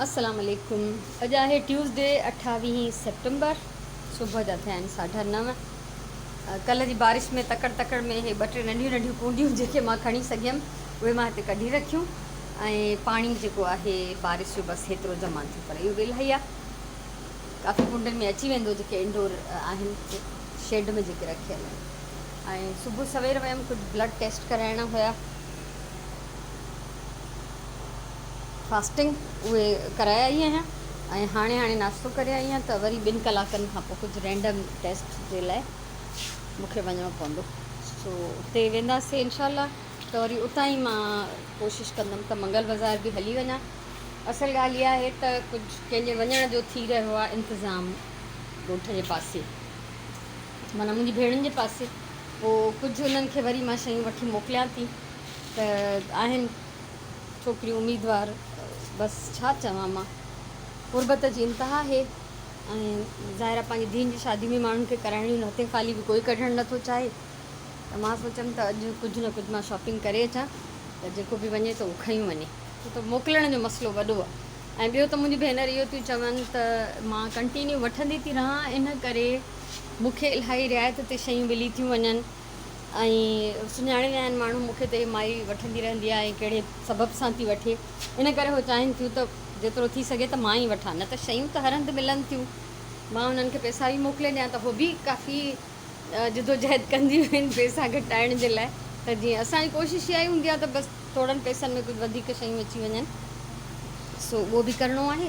अस्सलाम वालेकुम। अॼु आहे ट्यूसडे 28 सेप्टेम्बर। सुबुह जा थिया आहिनि 9:30। कल्ह जी बारिश में तकड़ में हे 2-3 नंढियूं कूंडियूं जेके मां खणी सघियमि उहे मां हिते कढी रखियूं ऐं पाणी जेको आहे बारिश जो बसि हेतिरो जमा थियो, पर इहो बि इलाही आहे। काफ़ी कुंडनि में अची वेंदो जेके इंडोर आहिनि, शेड में जेके रखियल आहिनि। ऐं सुबुह सवेर वियमि कुझु ब्लड टेस्ट कराइणा हुया, फास्टिंग उहे कराए आई आहियां ऐं हाणे नाश्तो करे आई आहियां। त वरी 2 कलाकनि खां पोइ कुझु रैंडम टेस्ट जे लाइ मूंखे वञिणो पवंदो। सो उते वेंदासीं इनशाला। त वरी उतां ई मां कोशिशि कंदमि त मंगल बाज़ार बि हली वञा। असल ॻाल्हि इहा आहे त कुझु कंहिंजे वञण जो थी रहियो आहे इंतज़ाम ॻोठ जे पासे, माना मुंहिंजी भेणुनि जे पासे। पोइ कुझु उन्हनि खे वरी मां शयूं वठी मोकिलियां थी। त आहिनि छोकिरियूं उम्मीदवार, बसि छा चवां मां, गुरबत जी इंतिहा आहे। ऐं ज़ाहिर आहे पंहिंजी धीअनि जी शादी में माण्हुनि खे कराइणियूं न, हथे ख़ाली बि कोई कढणु नथो चाहे। त मां सोचियमि त अॼु कुझु न कुझु मां शॉपिंग करे अचां, त जेको बि वञे त उहो खयूं वञे, छो त मोकिलण जो मसइलो वॾो आहे। ऐं ॿियो त मुंहिंजी भेनर इहो थियूं चवनि त मां कंटिन्यू वठंदी थी रहां, इन करे मूंखे इलाही रिआयत ते शयूं मिली थियूं वञनि। ऐं सुञाणे विया आहिनि माण्हू मूंखे त माई वठंदी रहंदी आहे ऐं कहिड़े सबब सां थी वठे, इन करे उहे चाहिनि थियूं त जेतिरो थी सघे त मां ई वठां, न त शयूं त हर हंधि मिलनि थियूं। मां उन्हनि खे पैसा बि मोकिले ॾियां त उहो बि काफ़ी जिदोजहद कंदियूं आहिनि पैसा घटाइण जे लाइ। त जीअं असांजी कोशिशि इहा ई हूंदी आहे त बसि थोरनि पैसनि में कुझु वधीक शयूं अची वञनि। सो उहो बि करिणो आहे।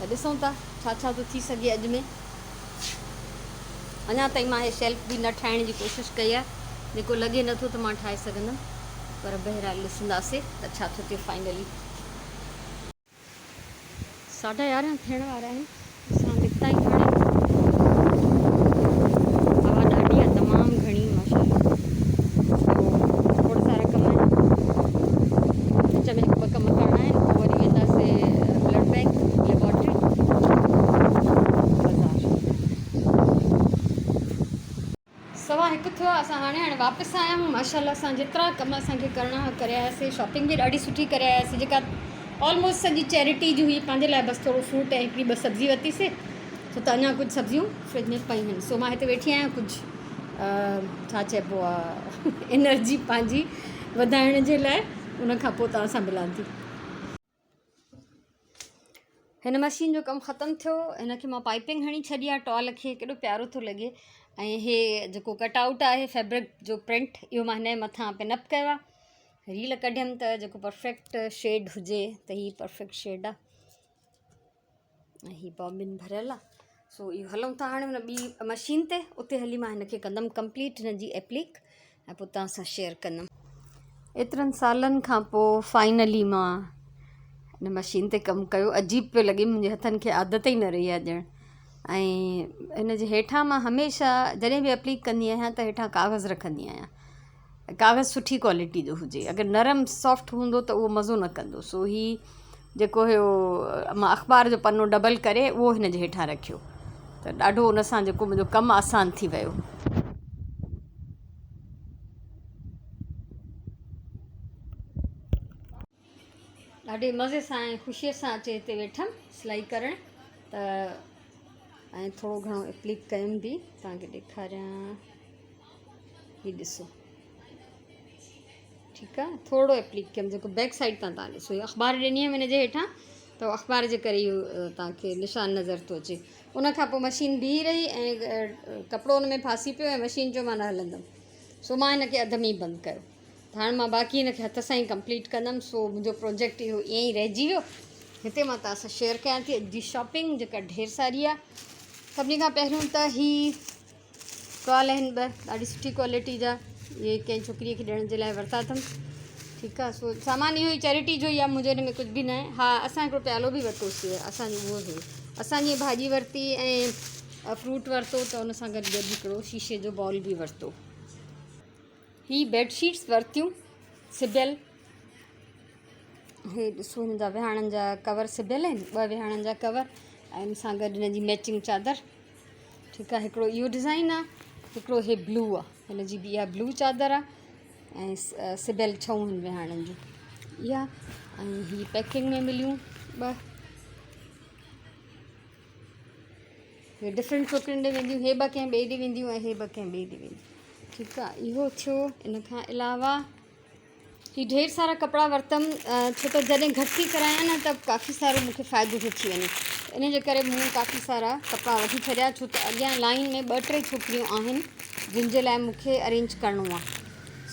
त ॾिसूं था छा छा थो थी सघे। अॼु में अञा ताईं मां इहे शेल्फ बि न ठाहिण जी कोशिशि कई आहे, जेको लॻे नथो त मां ठाहे सघंदमि, पर बहरहाल ॾिसंदासीं त छा थो थिए फाइनली। 11:30 थियण वारा आहिनि। असां निकिता आहियूं हाणे। हवा ॾाढी आहे, तमामु घणी माशाल्लाह। खोड़ सारा कम आहिनि, विच में 1-2 कम करणा आहिनि, पोइ वरी वेंदासीं ब्लड बैंक लेबॉर्ट्री बाज़ार। 1:15 थियो आहे। असां हाणे वापसि आया आहियूं। माशाल्लाह असां जेतिरा कम असांखे करणा हुआ करे आयासीं। शॉपिंग बि ॾाढी सुठी करे आयासीं, जेका ऑलमोस्ट सॼी चैरिटी जी हुई। पंहिंजे लाइ बसि थोरो फ्रूट ऐं 2 सब्जी वरितीसीं, छो त अञा कुझु सब्जियूं फ्रिज में पयूं आहिनि। सो मां हिते वेठी आहियां, कुझु छा चइबो आहे एनर्जी पंहिंजी वधाइण जे लाइ। उनखां पोइ तव्हां सां मिलां थी। हिन मशीन जो कमु ख़तमु थियो, हिनखे मां पाइपिंग हणी छॾी आहे टॉल खे, केॾो प्यारो थो लॻे। ऐं हे जेको कटआउट आहे फैब्रिक जो प्रिंट, इहो मां हिन जे मथां पिनअप कयो आहे। रील कढियमि त जेको परफेक्ट शेड हुजे त हीअ परफेक्ट शेड आहे ऐं हीअ बॉबिन भरियल आहे। सो इहो हलूं था हाणे हुन ॿी मशीन ते, उते हली मां हिनखे कंदमि कंप्लीट हिन जी एप्लिक, ऐं पोइ तव्हां सां शेयर कंदमि। एतिरनि सालनि खां पोइ फाइनली मां हिन मशीन ते कमु कयो। अजीब पियो लॻे, मुंहिंजे हथनि खे आदत ई न रही आहे ॼण। ऐं हिन जे हेठां मां हमेशह जॾहिं बि एप्लिक कंदी आहियां त हेठां कागज़ रखंदी आहियां। कागज़ सुठी क्वालिटी जो हुजे, अगरि नरम सॉफ्ट हूंदो त उहो मज़ो न कंदो। सो ही जेको हुयो मां अख़बार जो पनो डबल करे उहो हिन जे हेठां रखियो, त ॾाढो उन सां जेको मुंहिंजो कमु आसान थी वियो। ॾाढे मज़े सां ऐं ख़ुशीअ सां अचे हिते वेठमि सिलाई करणु। त ऐं थोरो घणो एप्लिक कयुमि बि, तव्हांखे ॾेखारियां। हीअ ॾिसो, ठीकु आहे, थोरो एप्लिक कयुमि, जेको बैक साइड तां तव्हां ॾिसो। इहो अख़बार ॾिनी हुयमि हिन जे हेठां, त अख़बार जे करे इहो तव्हांखे निशान नज़र थो अचे। उनखां पोइ मशीन बीही रही ऐं कपिड़ो हुन में फासी पियो ऐं मशीन जो मां न हलंदमि। सो मां हिनखे अध में ई बंदि कयो। त हाणे मां बाक़ी हिनखे हथ सां ई कंप्लीट कंदमि। सो मुंहिंजो प्रोजेक्ट इहो ईअं ई रहिजी वियो। हिते मां तव्हां सां शेयर कयां थी अॼु जी शॉपिंग, जेका ढेर सारी आहे। सभिनी खां पहिरियों त हीअ टॉल आहिनि 2 ॾाढी सुठी क्वालिटी जा। इहे कंहिं छोकिरीअ खे ॾियण जे लाइ वरिता अथमि, ठीकु आहे। सो सामान इहो ई चैरिटी जो ई आहे, मुंहिंजे हिन में कुझु बि न आहे। हा, असां हिकिड़ो प्यालो बि वरितोसीं, असांजो उहो हुयो। असां जीअं भाॼी वरिती ऐं फ्रूट वरितो, त उन सां गॾु हिकिड़ो शीशे जो बॉल बि वरितो। हीअ बेडशीट्स वरितियूं सिबियल। हे ॾिसो, हिन जा विहाणनि जा कवर सिबियल आहिनि, 2 विहाणनि जा कवर ऐं हिन सां गॾु हिन जी मैचिंग चादर, ठीकु आहे। हिकिड़ो इहो डिज़ाइन आहे, हिकिड़ो हे ब्लू आहे, हिन जी बि इहा ब्लू चादर आहे ऐं सिबियल 6 विहाणनि जूं इहा। ऐं हीअ पैकिंग में मिलियूं 2। हे डिफरेंट छोकिरियुनि ॾे वेंदियूं, हे ॿ कंहिं ॿिए ॾे वेंदियूं ऐं हे ॿ कंहिं ॿिए ॾे वेंदियूं। ठीकु आहे, इहो थियो। इन खां अलावा ही ढेर सारा कपिड़ा वरितमि, छो त जॾहिं घटि थी करायां न त काफ़ी सारो मूंखे फ़ाइदो थो थी वञे। इन जे करे मूं काफ़ी सारा कपिड़ा वठी छॾिया, छो त अॻियां लाइन में 2-3 छोकिरियूं आहिनि जिन जे लाइ मूंखे अरेंज करिणो आहे।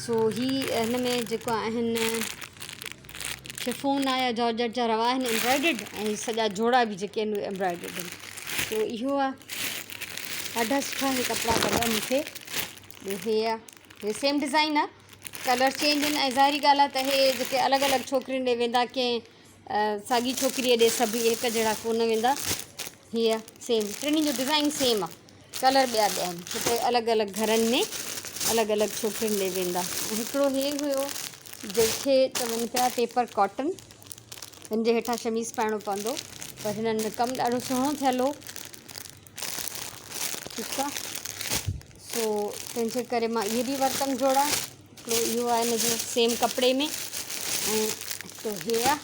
सो ही हिन में जेको आहिनि शिफोन आहे या जॉर्जेट जा रवा आहिनि एम्ब्रॉयडर्ड, ऐं सॼा जोड़ा बि जेके आहिनि उहे एम्ब्रॉयडर्ड आहिनि। सो इहो आहे, ॾाढा सुठा हे कपिड़ा लॻा मूंखे। हे आहे, हे सेम डिज़ाइन आहे, कलर चेंज आहिनि। ऐं ज़ाहिरी ॻाल्हि आहे त हे जेके अलॻि अलॻि छोकिरियुनि ॾे वेंदा, कंहिं साॻी छोकिरीअ ॾे सभु हिकु जहिड़ा कोन वेंदा। हीअ सेम, टिनी जो डिज़ाइन सेम आहे, कलर ॿिया ॿिया आहिनि, छो त अलॻि अलॻि घरनि में अलॻि अलॻि छोकिरियुनि ॾे वेंदा। ऐं हिकिड़ो हे हुयो जंहिंखे चवनि पिया पेपर कॉटन, हिन जे हेठां शमीज़ पाइणो पवंदो, पर हिननि में कमु ॾाढो सुहिणो थियल हो। ठीकु आहे, सो तंहिंजे करे मां इहे बि वरितमि जोड़ा। हिकिड़ो इहो आहे हिन जो सेम कपिड़े में, ऐं हिकिड़ो हे आहे,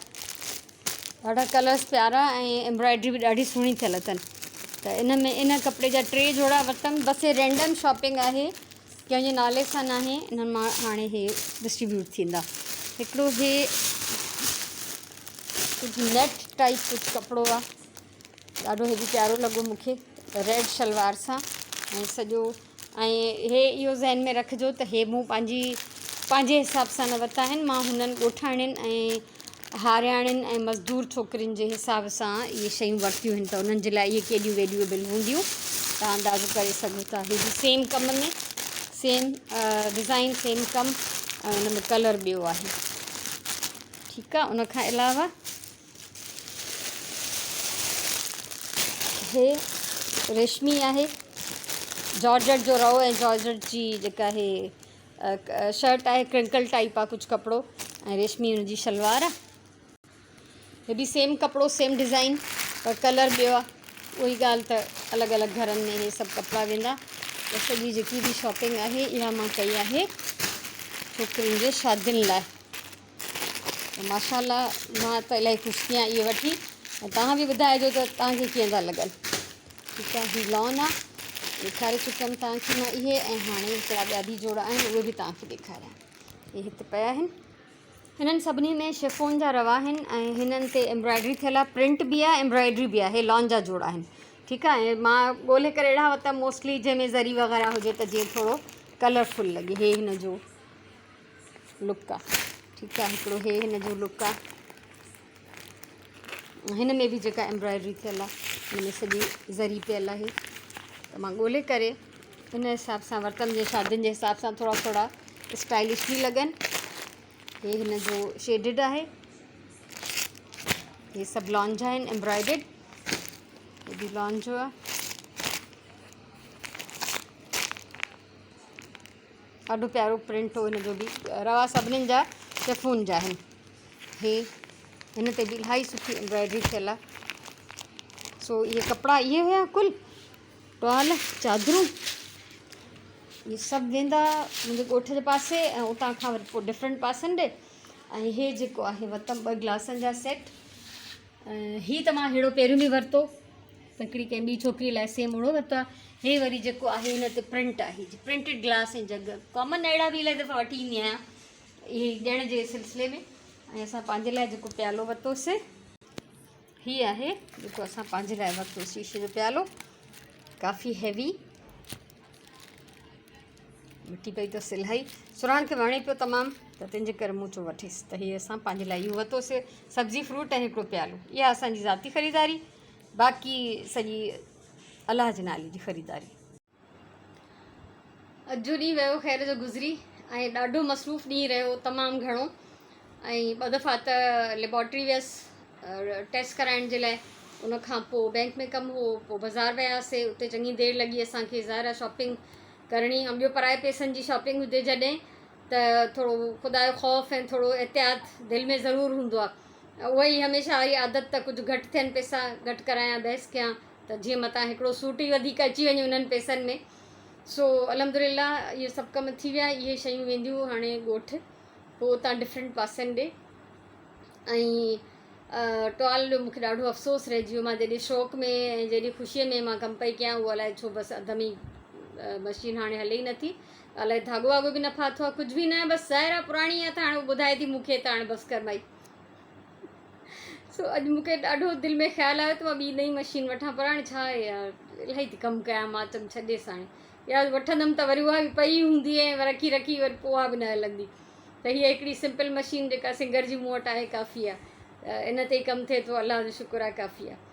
ॾाढा कलर्स प्यारा ऐं एम्ब्रॉयडरी बि ॾाढी सुहिणी थियल अथनि। त इन में इन कपिड़े जा 3 जोड़ा वरितमि। बसि हे रैंडम शॉपिंग आहे, कंहिंजे नाले सां न आहे, इन्हनि मां हाणे हे डिस्ट्रीब्यूट थींदा। हिकिड़ो हे कुझु नेट टाइप कुझु कपिड़ो आहे, ॾाढो हे बि प्यारो लॻो मूंखे, रेड शलवार सां ऐं सॼो। ऐं हे इहो ज़हन में रखिजो त हे मूं पंहिंजे हिसाब सां न वरिता आहिनि, मां हुननि ॻोठाणियुनि ऐं हारियाणियुनि ऐं मज़दूर छोकिरियुनि जे हिसाब सां इहे शयूं वरितियूं आहिनि, त उन्हनि जे लाइ इहे केॾियूं वेल्यूएबल हूंदियूं, तव्हां अंदाज़ो करे सघो था। हे बि सेम कम में, सेम डिज़ाइन, सेम कमु, ऐं हुन में कलर ॿियो आहे। ठीकु आहे, उनखां अलावा हे रेशमी आहे, जॉर्जेट जो रओ ऐं जॉर्जेट जी जेका हे शर्ट आहे, क्रिंकल टाइप आहे कुझु कपिड़ो, ऐं रेशमी हुनजी शलवार आहे। हे बि सेम कपिड़ो, सेम डिज़ाइन, पर कलर ॿियो आहे। उहा ई ॻाल्हि त अलॻि अलॻि घरनि में इहे सभु कपिड़ा वेंदा। त सॼी जेकी बि शॉपिंग आहे इहा मां कई आहे छोकिरियुनि जे शादियुनि लाइ। त माशाल्लाह मां त इलाही ख़ुशि थी आहियां इहे वठी, ऐं तव्हां बि ॿुधाइजो त तव्हांखे कीअं था लॻनि। ठीकु आहे, हीअ लॉन आहे, ॾेखारे चुकमि तव्हांखे मां इहे, ऐं हाणे हिकिड़ा ॿिया बि जोड़ा आहिनि उहे बि तव्हांखे ॾेखारियां। इहे हिते पिया आहिनि, हिननि सभिनी में शिफोन जा रवा आहिनि ऐं हिननि ते एम्ब्रॉयडरी थियल आहे, प्रिंट बि आहे, एम्ब्रॉयडरी बि आहे। हे लॉन जा जोड़ा आहिनि। ठीकु आहे, ऐं मां ॻोल्हे करे अहिड़ा वरिता मोस्टली जंहिंमें ज़री वग़ैरह हुजे त जीअं थोरो कलरफुल लॻे। हे हिन जो लुक आहे। ठीकु आहे, हिकिड़ो हे हिन जो लुक आहे। हिन में बि जेका एम्ब्रॉयडरी थियल आहे, हिन में सॼी ज़री पियल आहे। त मां ॻोल्हे करे हिन हिसाब सां वरितमि, जीअं शादियुनि जे हिसाब सां थोरा थोरा स्टाइलिश बि लॻनि। हे हिन जो शेडिड आहे, हे सभु लॉन जा आहिनि एम्ब्रॉयडर्ड, हे बि लॉन जो आहे। ॾाढो प्यारो प्रिंट हो हिन जो बि, रवा सभिनीनि जा शिफोन जा आहिनि। हे हिन ते बि इलाही सुठी एम्ब्रॉयडरी थियल आहे। सो इहे कपिड़ा इहे हुया कुल, टॉल, चादरूं, इहे सभु वेंदा मुंहिंजे ॻोठ जे पासे ऐं उतां खां वरी पोइ डिफरेंट पासनि ॾे। ऐं हे जेको आहे वरितमि 2 गिलासनि जा सेट। हीअ त मां अहिड़ो पहिरियों बि वरितो, त हिकिड़ी कंहिं ॿी छोकिरी लाइ सेम ओड़ो वरितो आहे। हे वरी जेको आहे हिन ते प्रिंट आहे, प्रिंटेड ग्लास ऐं जग, कॉमन अहिड़ा बि इलाही दफ़ा वठी ईंदी आहियां इहे ॾियण जे सिलसिले में। ऐं असां पंहिंजे लाइ जेको प्यालो वरितोसीं, हीअ आहे जेको असां पंहिंजे लाइ वरितोसीं, शीशे जो प्यालो, काफ़ी हैवी, मिटी पई अथसि इलाही, सुराण खे वणे पियो तमामु, त तंहिंजे करे मूं चयो वठेसि। त हीअ असां पंहिंजे लाइ इहो वरितोसीं, सब्जी फ्रूट ऐं हिकिड़ो प्यालो। इहा असांजी ज़ाती ख़रीदारी, बाक़ी सॼी अलाह जे नाले जी ख़रीदारी। अॼु जो ॾींहुं वियो ख़ैर जो गुज़री, ऐं ॾाढो मसरूफ़ ॾींहुं रहियो, तमामु घणो। ऐं 2 दफ़ा त लेबॉर्ट्री वियसि टेस्ट कराइण जे लाइ, उनखां पोइ बैंक में कमु हो, पोइ बाज़ारि वियासीं, उते चङी देरि लॻी असांखे, ज़ाहिर शॉपिंग करणी। ऐं ॿियो पराए पैसनि जी शॉपिंग हुजे जॾहिं, त थोरो ख़ुदा जो ख़ौफ़ ऐं थोरो एहतियात दिलि में ज़रूरु हूंदो आहे। उहा ई हमेशह वारी आदत, त कुझु घटि थियनि पैसा, घटि करायां, बहस कयां, त जीअं मतां हिकिड़ो सूट ई वधीक अची वञे उन्हनि पैसनि में। सो अल्हम्दुलिल्लाह इहे सभु कम थी विया। इहे शयूं वेंदियूं हाणे ॻोठु, पोइ उतां डिफरेंट पासनि ॾे। ऐं टॉल जो मूंखे ॾाढो अफ़सोस रहिजी वियो। मां जॾहिं शौक़ में ऐं जॾहिं ख़ुशीअ में मां कमु पई कयां, उहो अलाए छो बसि अध में मशीन हाणे हले ई नथी, अलाए धाॻो वाॻो बि न फाथो आहे, कुझु बि न आहे, बसि ज़ाहिर आहे पुराणी आहे, त हाणे ॿुधाए थी मूंखे त हाणे बसि कर माई। सो अॼु मूंखे ॾाढो दिलि में ख़्यालु आयो त मां ॿी नई मशीन वठां, पर हाणे छा आहे यार, इलाही थी कमु कयां, मां चयमि छॾेसि हाणे, यार वठंदमि त वरी उहा बि पई हूंदी ऐं रखी रखी वरी पोइ उहा बि न हलंदी। त हीअ हिकिड़ी सिंपल मशीन जेका सिंगर जी मूं वटि आहे काफ़ी आहे, इन ते ई कमु थिए थो, अलाह जो शुक्र आहे, काफ़ी आहे।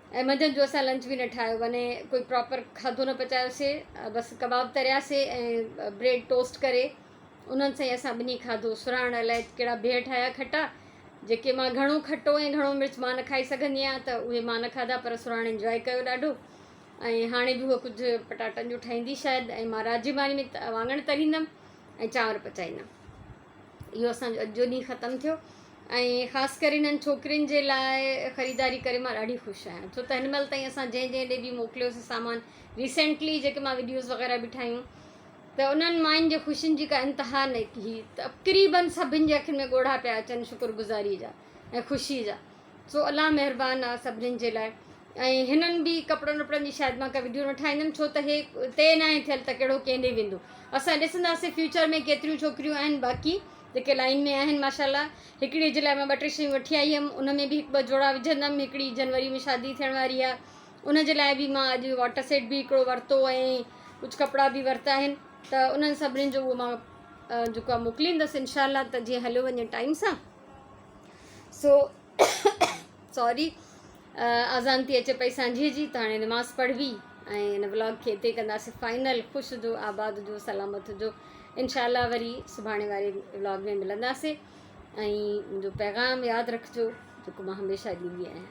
ऐं मंझंदि जो असां लंच बि न ठाहियो, वञे कोई प्रॉपर खाधो न पचायोसीं, बसि कबाब तरियासीं ऐं ब्रेड टोस्ट करे उन्हनि सां ई असां ॿिनी खाधो। सुराण अलाए कहिड़ा बिह ठाहिया खटा, जेके मां घणो खटो ऐं घणो मिर्च मां न खाई सघंदी आहियां, त उहे मां न खाधा, पर सुराण इंजॉय कयो ॾाढो। ऐं हाणे बि उहो कुझु पटाटनि जो ठाहींदी शायदि, ऐं मां राजमानी में वाङण तरींदमि ऐं चांवर पचाईंदमि। इहो असांजो अॼु जो ॾींहुं ख़तमु थियो। ऐं ख़ासि करे हिननि छोकिरियुनि जे लाइ ख़रीदारी करे मां ॾाढी ख़ुशि आहियां, छो त हिन महिल ताईं असां जंहिं जंहिं ॾे बि मोकिलियोसीं सामान, रिसेंटली जेके मां वीडियोज़ वग़ैरह बि ठाहियूं, त उन्हनि मायुनि जे ख़ुशियुनि जी का इंतिहा न की, तक़रीबन सभिनि जे अखियुनि में ॻोढ़ा पिया अचनि शुक्रगुज़ारी जा ऐं ख़ुशी जा। सो अलाह महिरबानी आहे सभिनीनि जे लाइ। ऐं हिननि बि कपिड़नि वपड़नि जी शायदि मां का वीडियो न ठाहींदमि, छो त हे ते न आहे थियलु त कहिड़ो कंहिं ॾे वेंदो। असां ॾिसंदासीं फ्यूचर में केतिरियूं छोकिरियूं आहिनि बाक़ी जेके लाइन में आहिनि माशाल्लाह। हिकिड़ी जे लाइ मां 2-3 शयूं वठी आई हुअमि, उन में बि 1-2 जोड़ा विझंदमि। हिकिड़ी जनवरी में शादी थियण वारी आहे, उन जे लाइ बि मां अॼु वॉटर सेट बि हिकिड़ो वरितो ऐं कुझु कपिड़ा बि वरिता आहिनि, त उन्हनि सभिनीनि जो उहो मां जेको आहे मोकिलींदसि इनशाला, त जीअं हलियो वञे टाइम सां। सो सॉरी, आज़ान थी अचे पई सांझीअ जी, त हाणे नमाज़ पढ़वी ऐं हिन व्लॉग खे हिते कंदासीं फाइनल। ख़ुशि हुजो, आबाद हुजो, सलामत हुजो। इनशाला वरी सुभाणे वारे व्लॉग में मिलंदासीं। ऐं मुंहिंजो पैगाम यादि रखिजो जेको मां हमेशह ॾींदी आहियां।